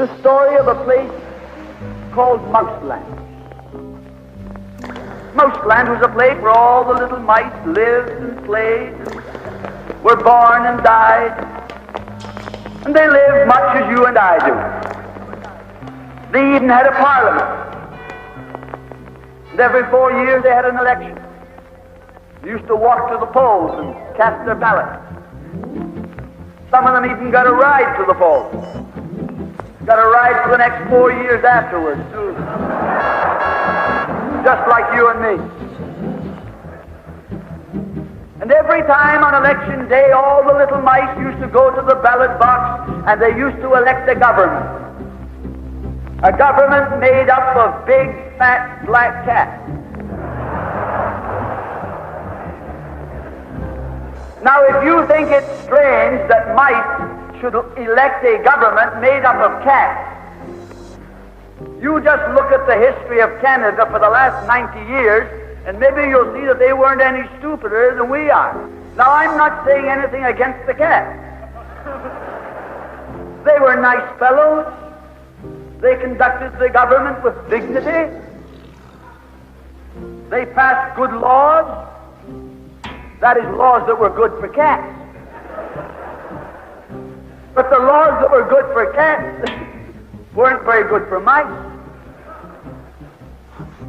the story of a place called Mouseland. Mouseland was a place where all the little mice lived and played, were born and died, and they lived much as you and I do. They even had a parliament, and every 4 years they had an election. They used to walk to the polls and cast their ballots. Some of them even got a ride to the polls. Got a ride for the next 4 years afterwards, too. Just like you and me. And every time on election day, all the little mice used to go to the ballot box and they used to elect a government. A government made up of big, fat, black cats. Now, if you think it's strange that mice should elect a government made up of cats, you just look at the history of Canada for the last 90 years, and maybe you'll see that they weren't any stupider than we are. Now, I'm not saying anything against the cats. They were nice fellows. They conducted the government with dignity. They passed good laws. That is, laws that were good for cats. But the laws that were good for cats weren't very good for mice.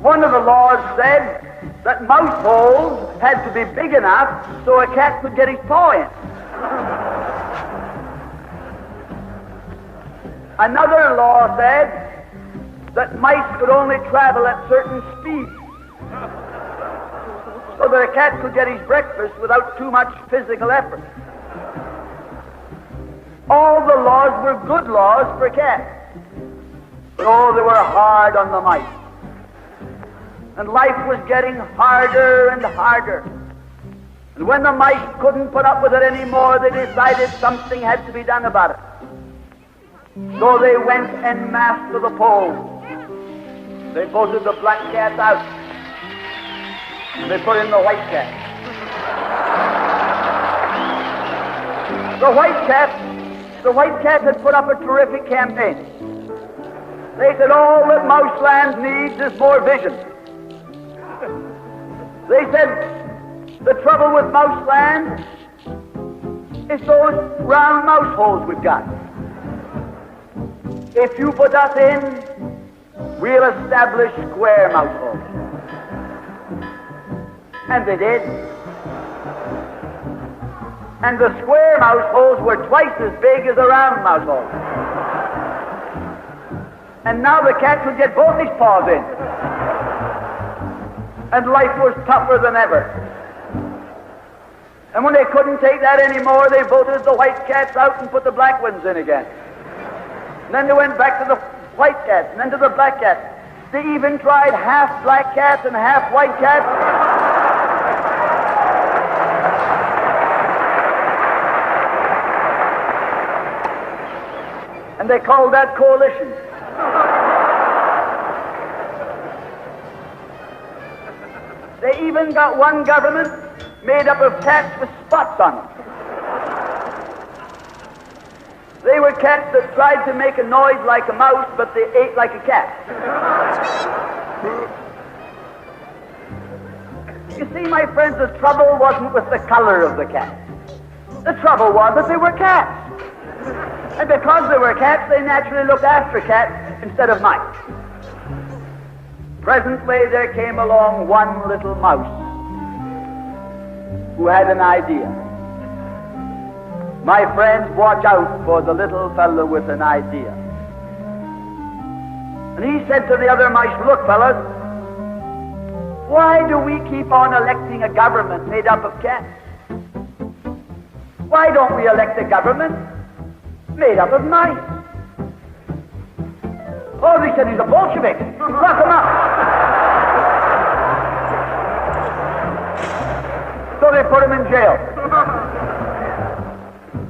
One of the laws said that mouse holes had to be big enough so a cat could get his paw in. Another law said that mice could only travel at certain speeds so that a cat could get his breakfast without too much physical effort. All the laws were good laws for cats. But oh, they were hard on the mice. And life was getting harder and harder. And when the mice couldn't put up with it anymore, they decided something had to be done about it. So they went en masse to the polls. They voted the black cats out. They put in the white cat. The white cat had put up a terrific campaign. They said all that Mouseland needs is more vision. They said the trouble with Mouseland is those round mouse holes we've got. If you put us in, we'll establish square mouse holes. And they did. And the square mouse holes were twice as big as the round mouse holes. And now the cat could get both his paws in. And life was tougher than ever. And when they couldn't take that anymore, they voted the white cats out and put the black ones in again. And then they went back to the white cats, and then to the black cats. They even tried half black cats and half white cats. And they called that coalition. They even got one government made up of cats with spots on them. They were cats that tried to make a noise like a mouse, but they ate like a cat. You see, my friends, the trouble wasn't with the color of the cat. The trouble was that they were cats. And because they were cats, they naturally looked after cats instead of mice. Presently, there came along one little mouse who had an idea. My friends, watch out for the little fellow with an idea. And he said to the other mice, look, fellas, why do we keep on electing a government made up of cats? Why don't we elect a government made up of mice? Oh, they said he's a Bolshevik. Lock him up. So they put him in jail.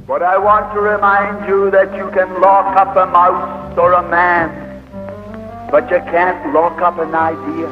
But I want to remind you that you can lock up a mouse or a man, but you can't lock up an idea.